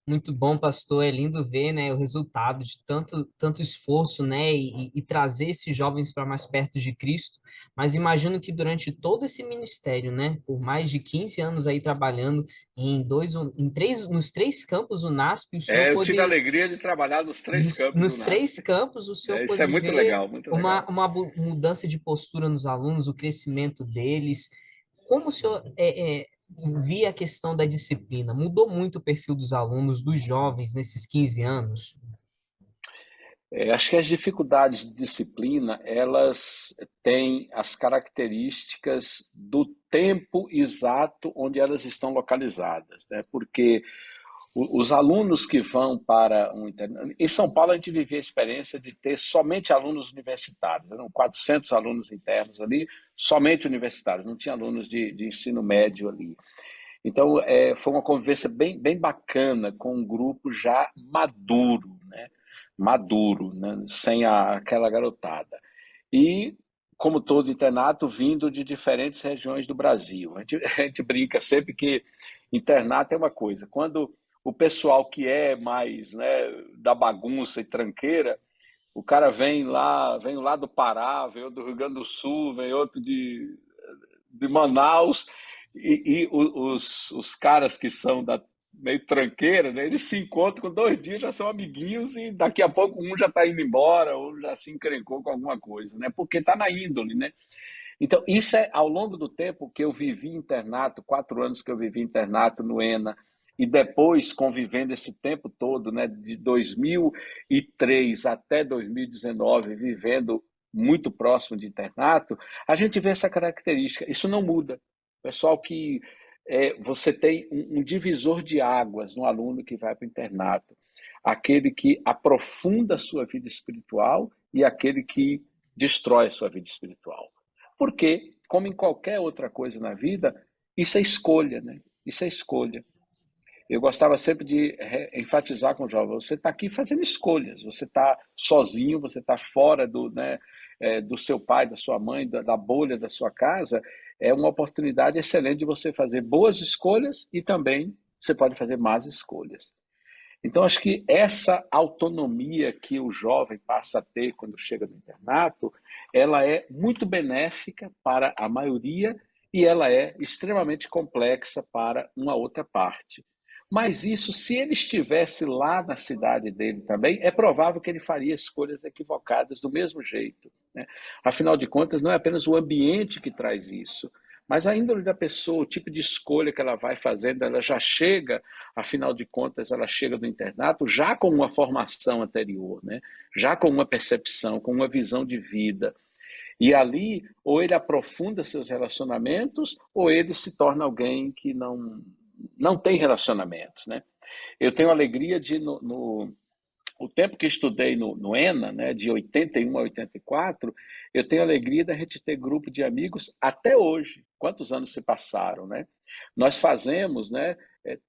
Muito bom, pastor. É lindo ver, né, o resultado de tanto esforço, né, e trazer esses jovens para mais perto de Cristo. Mas imagino que durante todo esse ministério, né, por mais de 15 anos aí trabalhando nos 3 campos do NASP, Eu tive a alegria de trabalhar nos 3 campos do nos NASP. 3 campos, o senhor Isso é pôde muito ver legal, muito legal. mudança de postura nos alunos, o crescimento deles. Como o senhor via a questão da disciplina? Mudou muito o perfil dos alunos, dos jovens, nesses 15 anos? Acho que as dificuldades de disciplina, elas têm as características do tempo exato onde elas estão localizadas, né? Porque os alunos que vão para um internato... Em São Paulo, a gente vivia a experiência de ter somente alunos universitários. Eram 400 alunos internos ali, somente universitários. Não tinha alunos de ensino médio ali. Então, foi uma convivência bem bacana com um grupo já maduro, né? Maduro, né? Sem aquela garotada. E, como todo internato, vindo de diferentes regiões do Brasil. A gente brinca sempre que internato é uma coisa. Quando o pessoal que é mais, né, da bagunça e tranqueira, o cara vem lá do Pará, vem outro do Rio Grande do Sul, vem outro de Manaus, os caras que são da meio tranqueira, né, eles se encontram com 2 dias, já são amiguinhos e daqui a pouco um já está indo embora ou já se encrencou com alguma coisa, né, porque está na índole, né. Então, isso é ao longo do tempo que eu vivi internato, 4 anos que eu vivi internato no ENA, e depois convivendo esse tempo todo, né, de 2003 até 2019, vivendo muito próximo de internato, a gente vê essa característica. Isso não muda. Pessoal que você tem um divisor de águas no aluno que vai para o internato. Aquele que aprofunda a sua vida espiritual e aquele que destrói a sua vida espiritual. Porque, como em qualquer outra coisa na vida, isso é escolha, né? Isso é escolha. eu gostava sempre de enfatizar com o jovem: você está aqui fazendo escolhas, você está sozinho, você está fora do, né, do seu pai, da sua mãe, da bolha da sua casa. É uma oportunidade excelente de você fazer boas escolhas e também você pode fazer más escolhas. Então, acho que essa autonomia que o jovem passa a ter quando chega no internato, ela é muito benéfica para a maioria e ela é extremamente complexa para uma outra parte. Mas isso, se ele estivesse lá na cidade dele também, é provável que ele faria escolhas equivocadas do mesmo jeito, né? Afinal de contas, não é apenas o ambiente que traz isso, mas a índole da pessoa, o tipo de escolha que ela vai fazendo, ela já chega, afinal de contas, ela chega do internato já com uma formação anterior, né? Já com uma percepção, com uma visão de vida. E ali, ou ele aprofunda seus relacionamentos, ou ele se torna alguém que não tem relacionamentos, né? Eu tenho a alegria de, o tempo que estudei no ENA, né, de 81 a 84, eu tenho a alegria da gente ter grupo de amigos até hoje. Quantos anos se passaram, né? Nós fazemos, né,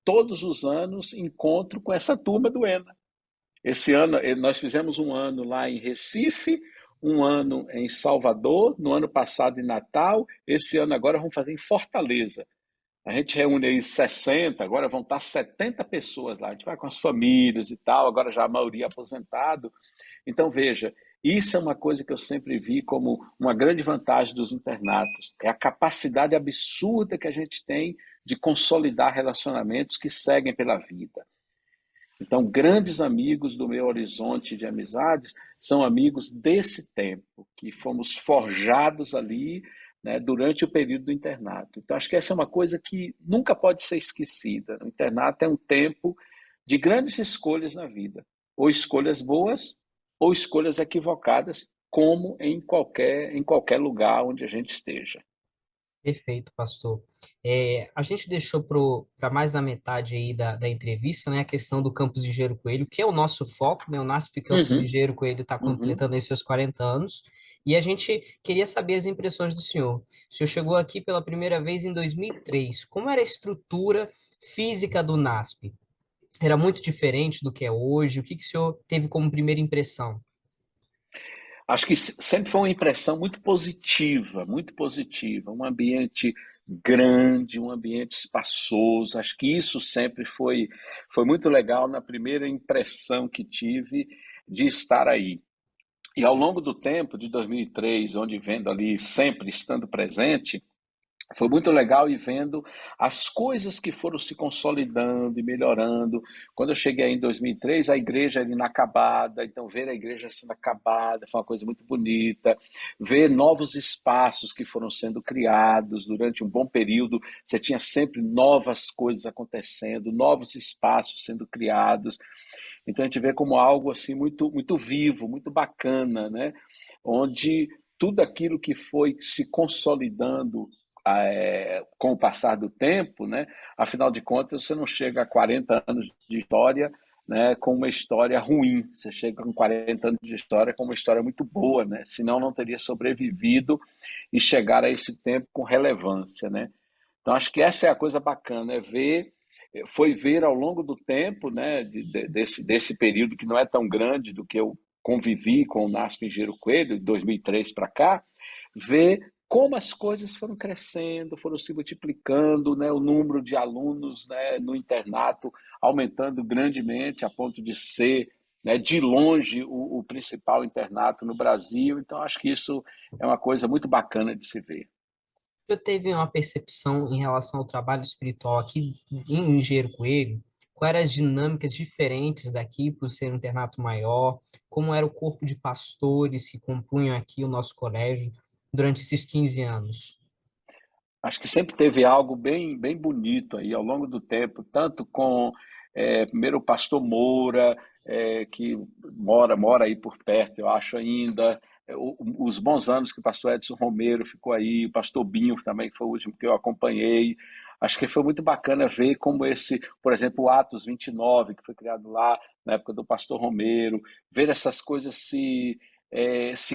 todos os anos encontro com essa turma do ENA. Esse ano, nós fizemos um ano lá em Recife, um ano em Salvador, no ano passado em Natal, esse ano agora vamos fazer em Fortaleza. A gente reúne aí 60, agora vão estar 70 pessoas lá. A gente vai com as famílias e tal, agora já a maioria aposentado. Então, veja, isso é uma coisa que eu sempre vi como uma grande vantagem dos internatos. É a capacidade absurda que a gente tem de consolidar relacionamentos que seguem pela vida. Então, grandes amigos do meu horizonte de amizades são amigos desse tempo, que fomos forjados ali, né, durante o período do internato. Então, acho que essa é uma coisa que nunca pode ser esquecida. O internato é um tempo de grandes escolhas na vida, ou escolhas boas, ou escolhas equivocadas, como em qualquer lugar onde a gente esteja. Perfeito, pastor. A gente deixou para mais na metade aí da entrevista, né, a questão do Campus Engenheiro Coelho, que é o nosso foco, né, o NASP Campus Uhum, Engenheiro Coelho está uhum. completando aí seus 40 anos, e a gente queria saber as impressões do senhor. O senhor chegou aqui pela primeira vez em 2003. Como era a estrutura física do NASP? Era muito diferente do que é hoje? O que que o senhor teve como primeira impressão? Acho que sempre foi uma impressão muito positiva, muito positiva. Um ambiente grande, um ambiente espaçoso. Acho que isso sempre foi muito legal na primeira impressão que tive de estar aí. E ao longo do tempo, de 2003, onde vendo ali sempre estando presente, foi muito legal ir vendo as coisas que foram se consolidando e melhorando. Quando eu cheguei em 2003, a igreja era inacabada, então ver a igreja sendo acabada foi uma coisa muito bonita. Ver novos espaços que foram sendo criados durante um bom período, você tinha sempre novas coisas acontecendo, novos espaços sendo criados. Então a gente vê como algo assim muito muito vivo, muito bacana, né? Onde tudo aquilo que foi se consolidando com o passar do tempo, né? Afinal de contas, você não chega a 40 anos de história, né, com uma história ruim. Você chega com 40 anos de história com uma história muito boa, né? Senão não teria sobrevivido e chegar a esse tempo com relevância, né? Então acho que essa é a coisa bacana, é ver, foi ver ao longo do tempo, né, desse período que não é tão grande do que eu convivi com o NASP Engenheiro Coelho, de 2003 para cá, ver como as coisas foram crescendo, foram se multiplicando, né, o número de alunos, né, no internato aumentando grandemente a ponto de ser, né, de longe o principal internato no Brasil. Então acho que isso é uma coisa muito bacana de se ver. Eu teve uma percepção em relação ao trabalho espiritual aqui em Engenheiro Coelho? Quais eram as dinâmicas diferentes daqui, por ser um internato maior? Como era o corpo de pastores que compunham aqui o nosso colégio durante esses 15 anos? Acho que sempre teve algo bem, bem bonito aí ao longo do tempo, tanto com primeiro o pastor Moura, que mora aí por perto, eu acho ainda, os bons anos que o pastor Edson Romero ficou aí, o pastor Binho também, que foi o último que eu acompanhei. Acho que foi muito bacana ver como esse, por exemplo, o Atos 29, que foi criado lá na época do pastor Romero, ver essas coisas se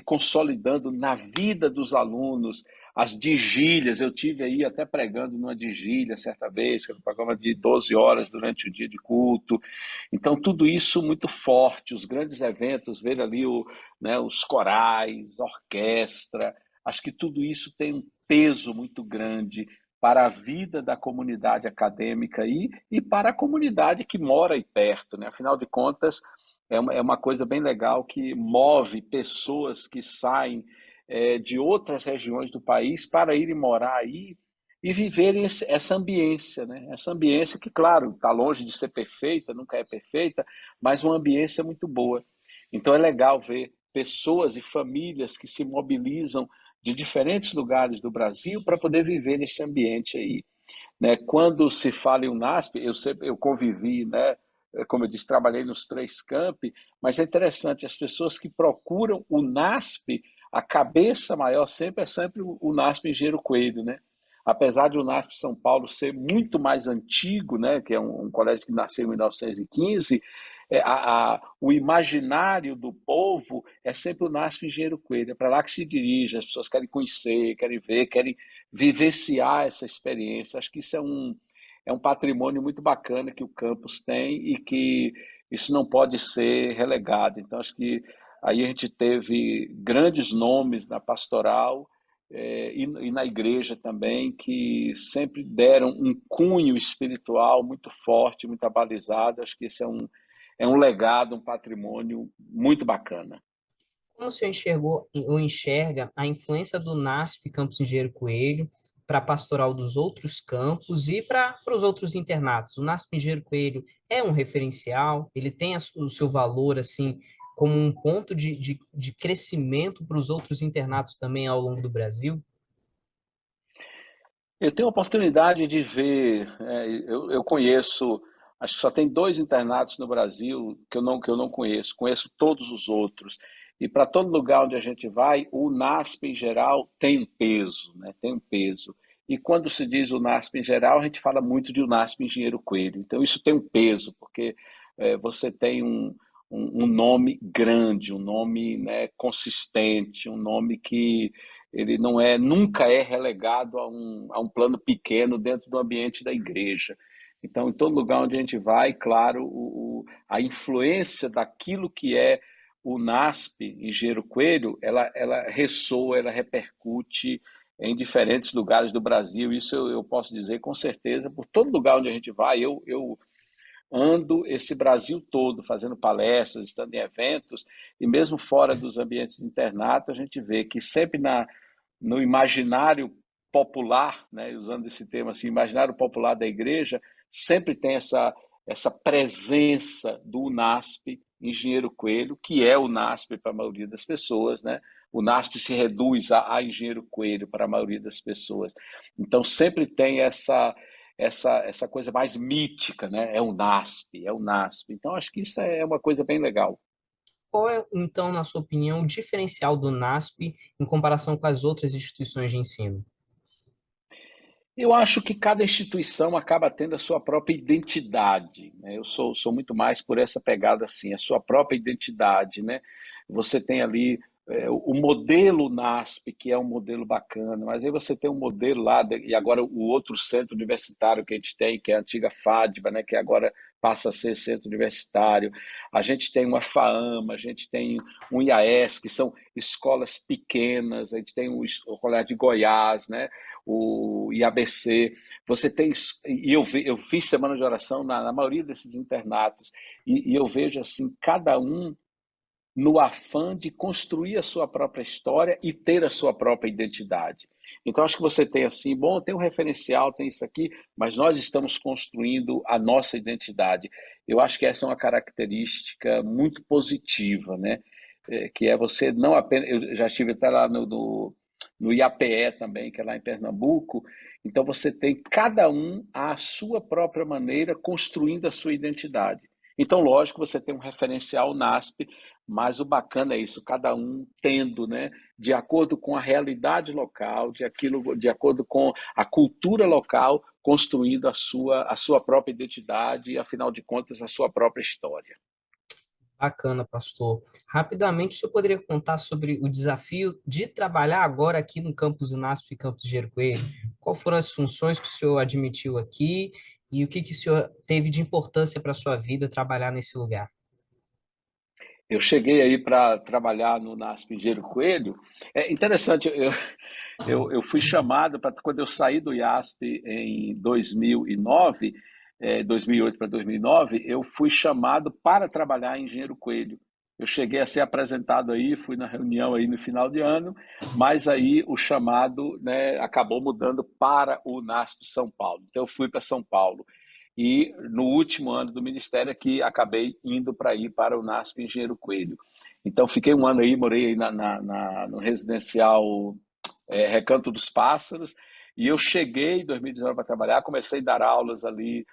consolidando na vida dos alunos. as digílias. Eu tive aí até pregando numa digília certa vez, que era um programa de 12 horas durante o dia de culto. Então, tudo isso muito forte, os grandes eventos, ver ali né, os corais, orquestra, acho que tudo isso tem um peso muito grande para a vida da comunidade acadêmica e para a comunidade que mora aí perto, né? Afinal de contas, é uma coisa bem legal que move pessoas que saem de outras regiões do país para irem morar aí e viverem essa ambiência, né? Essa ambiência que, claro, está longe de ser perfeita, nunca é perfeita, mas uma ambiência muito boa. Então é legal ver pessoas e famílias que se mobilizam de diferentes lugares do Brasil para poder viver nesse ambiente aí, né? Quando se fala em UNASP, eu convivi, né? Como eu disse, trabalhei nos três campi, mas é interessante, as pessoas que procuram o NASP, a cabeça maior sempre o NASP Engenheiro Coelho, né? Apesar de o NASP São Paulo ser muito mais antigo, né, que é um colégio que nasceu em 1915, o imaginário do povo é sempre o NASP Engenheiro Coelho, é para lá que se dirige, as pessoas querem conhecer, querem ver, querem vivenciar essa experiência. Acho que isso é um patrimônio muito bacana que o campus tem e que isso não pode ser relegado. Então, acho que aí a gente teve grandes nomes na pastoral e na igreja também, que sempre deram um cunho espiritual muito forte, muito abalizado. Acho que esse é um legado, um patrimônio muito bacana. Como o senhor enxergou ou enxerga a influência do NASP Campus Engenheiro Coelho para a pastoral dos outros campos e para os outros internatos? O NASP Engenheiro Coelho é um referencial, ele tem o seu valor, assim, como um ponto de crescimento para os outros internatos também ao longo do Brasil? Eu tenho a oportunidade de ver, eu conheço, acho que só tem dois internatos no Brasil que eu não conheço, conheço todos os outros. E para todo lugar onde a gente vai, o NASP em geral tem um peso, né? Tem um peso. E quando se diz o NASP em geral, a gente fala muito de o NASP Engenheiro Coelho. Então isso tem um peso, porque você tem um nome grande, um nome, né, consistente, um nome que ele não nunca é relegado a um plano pequeno dentro do ambiente da igreja. Então, em todo lugar onde a gente vai, claro, a influência daquilo que é o NASP Engenheiro Coelho, ela ressoa, ela repercute em diferentes lugares do Brasil. Isso eu posso dizer com certeza, por todo lugar onde a gente vai, eu ando esse Brasil todo fazendo palestras, estando em eventos, e mesmo fora dos ambientes de internato, a gente vê que sempre no imaginário popular, né, usando esse termo assim, imaginário popular da igreja, sempre tem essa presença do NASP, Engenheiro Coelho, que é o NASP para a maioria das pessoas, né? O NASP se reduz a Engenheiro Coelho para a maioria das pessoas. Então sempre tem essa coisa mais mítica, né? É o NASP, é o NASP. Então acho que isso é uma coisa bem legal. Qual é, então, na sua opinião, o diferencial do NASP em comparação com as outras instituições de ensino? Eu acho que cada instituição acaba tendo a sua própria identidade, né? Eu sou muito mais por essa pegada assim, a sua própria identidade, né? Você tem ali o modelo NASP, que é um modelo bacana, mas aí você tem um modelo lá, e agora o outro centro universitário que a gente tem, que é a antiga FADBA, né? Que agora passa a ser centro universitário. A gente tem uma FAAMA, a gente tem um IAS, que são escolas pequenas, a gente tem o Colégio de Goiás, né? O IABC, você tem, e eu fiz semana de oração na maioria desses internatos, e eu vejo assim, cada um no afã de construir a sua própria história e ter a sua própria identidade. Então, acho que você tem assim, bom, tem um referencial, tem isso aqui, mas nós estamos construindo a nossa identidade. Eu acho que essa é uma característica muito positiva, né? Que é você não apenas. Eu já estive até lá no IAPE também, que é lá em Pernambuco. Então, você tem cada um à sua própria maneira construindo a sua identidade. Então, lógico, você tem um referencial NASP, mas o bacana é isso, cada um tendo, né, de acordo com a realidade local, de acordo com a cultura local, construindo a sua própria identidade e, afinal de contas, a sua própria história. Bacana, pastor. Rapidamente, o senhor poderia contar sobre o desafio de trabalhar agora aqui no campus UNASP e campus Engenheiro Coelho? Quais foram as funções que o senhor admitiu aqui e o que o senhor teve de importância para a sua vida trabalhar nesse lugar? Eu cheguei aí para trabalhar no NASP Engenheiro Coelho. É interessante, eu fui chamado para quando eu saí do IASP em 2009, 2008 para 2009, eu fui chamado para trabalhar em Engenheiro Coelho. Eu cheguei a ser apresentado aí, fui na reunião aí no final de ano, mas aí o chamado, né, acabou mudando para o NASP São Paulo. Então eu fui para São Paulo. E no último ano do Ministério é que acabei indo para ir para o NASP Engenheiro Coelho. Então fiquei um ano aí, morei aí no residencial Recanto dos Pássaros, e eu cheguei em 2019 para trabalhar, comecei a dar aulas ali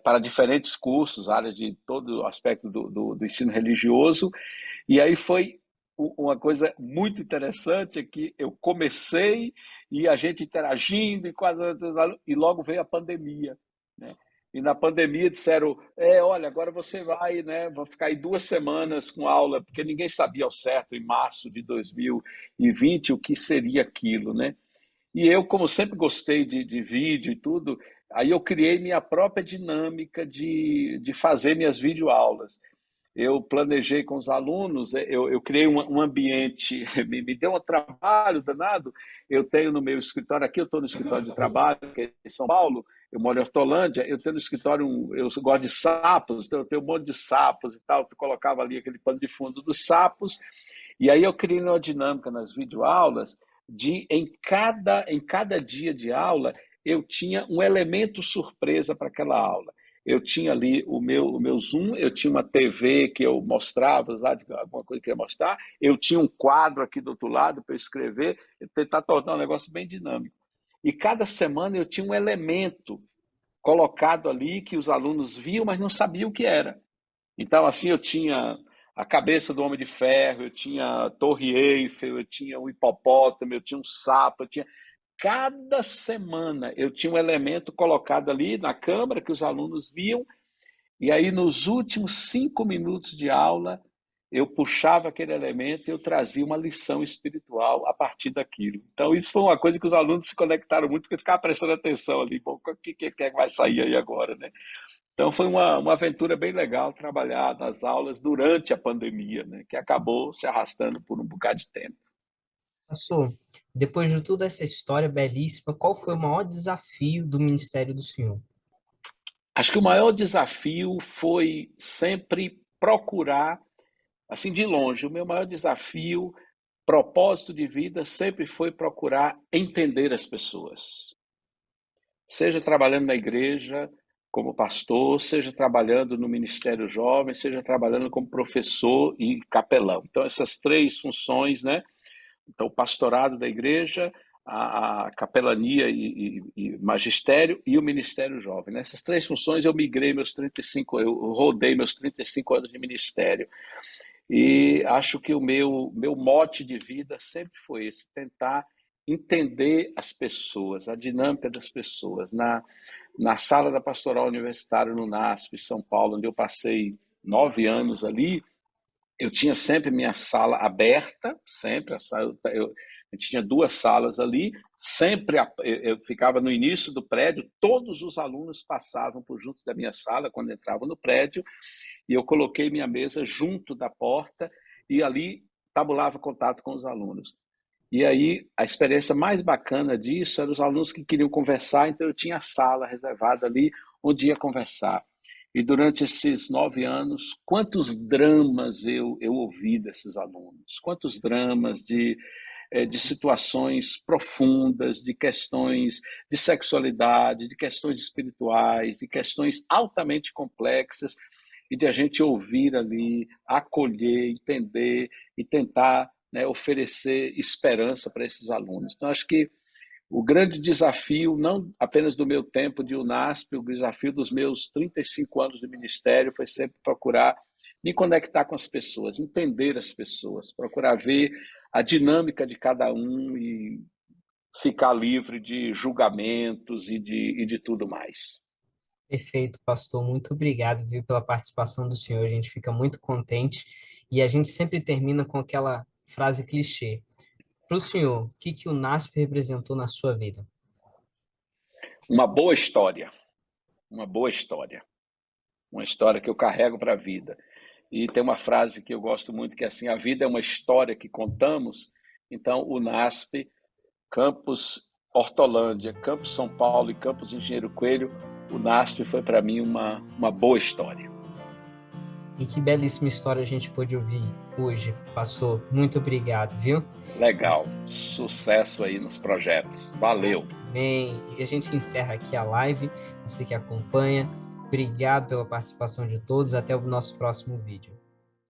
para diferentes cursos, áreas de todo o aspecto do ensino religioso, e aí foi uma coisa muito interessante, é que eu comecei e a gente interagindo e logo veio a pandemia, né? E na pandemia disseram, olha, agora você vai, né, vai ficar aí 2 semanas com aula, porque ninguém sabia ao certo em março de 2020 o que seria aquilo, né? E eu, como sempre gostei de vídeo e tudo, aí eu criei minha própria dinâmica de fazer minhas videoaulas. Eu planejei com os alunos, eu criei um ambiente, me deu um trabalho danado. Eu tenho no meu escritório aqui, eu estou no escritório de trabalho, que é em São Paulo, eu moro em Hortolândia, eu tenho no escritório, eu gosto de sapos, então eu tenho um monte de sapos e tal, eu colocava ali aquele pano de fundo dos sapos, e aí eu criei uma dinâmica nas videoaulas de em cada dia de aula eu tinha um elemento surpresa para aquela aula. Eu tinha ali o meu Zoom, eu tinha uma TV que eu mostrava, sabe, alguma coisa que eu ia mostrar, eu tinha um quadro aqui do outro lado para eu escrever, tentar tornar um negócio bem dinâmico. E cada semana eu tinha um elemento colocado ali que os alunos viam, mas não sabiam o que era. Então, assim, eu tinha a cabeça do Homem de Ferro, eu tinha a Torre Eiffel, eu tinha o hipopótamo, eu tinha um sapo, eu tinha. Cada semana eu tinha um elemento colocado ali na câmera que os alunos viam, e aí nos últimos 5 minutos de aula eu puxava aquele elemento e eu trazia uma lição espiritual a partir daquilo. Então, isso foi uma coisa que os alunos se conectaram muito, porque ficavam prestando atenção ali, bom, o que vai sair aí agora, né? Então foi uma aventura bem legal trabalhar nas aulas durante a pandemia, né, que acabou se arrastando por um bocado de tempo. Pastor, depois de toda essa história belíssima, qual foi o maior desafio do ministério do senhor? Acho que o maior desafio foi sempre procurar, assim de longe, o meu maior desafio, propósito de vida sempre foi procurar entender as pessoas. Seja trabalhando na igreja como pastor, seja trabalhando no Ministério Jovem, seja trabalhando como professor e capelão. Então essas três funções, né? Então, o pastorado da igreja, a capelania e magistério e o ministério jovem. Nessas três funções eu migrei meus 35, eu rodei meus 35 anos de ministério. E acho que o meu mote de vida sempre foi esse, tentar entender as pessoas, a dinâmica das pessoas. Na sala da pastoral universitária no NASP, São Paulo, onde eu passei 9 anos ali, eu tinha sempre minha sala aberta, sempre, eu tinha 2 salas ali, sempre eu ficava no início do prédio, todos os alunos passavam por junto da minha sala quando entravam no prédio, e eu coloquei minha mesa junto da porta e ali tabulava contato com os alunos. E aí a experiência mais bacana disso eram os alunos que queriam conversar, então eu tinha a sala reservada ali onde ia conversar. E durante esses 9 anos, quantos dramas eu ouvi desses alunos, quantos dramas de situações profundas, de questões de sexualidade, de questões espirituais, de questões altamente complexas, e de a gente ouvir ali, acolher, entender e tentar, né, oferecer esperança para esses alunos. Então, acho que o grande desafio, não apenas do meu tempo de UNASP, o desafio dos meus 35 anos de ministério foi sempre procurar me conectar com as pessoas, entender as pessoas, procurar ver a dinâmica de cada um e ficar livre de julgamentos e de tudo mais. Perfeito, pastor. Muito obrigado, viu, pela participação do senhor. A gente fica muito contente e a gente sempre termina com aquela frase clichê. Para o senhor, o que que o NASP representou na sua vida? Uma boa história, uma boa história, uma história que eu carrego para a vida. E tem uma frase que eu gosto muito, que é assim: a vida é uma história que contamos. Então, o NASP, Campus Hortolândia, Campus São Paulo e Campus Engenheiro Coelho, o NASP foi para mim uma boa história. E que belíssima história a gente pôde ouvir hoje, pastor. Muito obrigado, viu? Legal, sucesso aí nos projetos. Valeu. Amém. E a gente encerra aqui a live. Você que acompanha, obrigado pela participação de todos. Até o nosso próximo vídeo.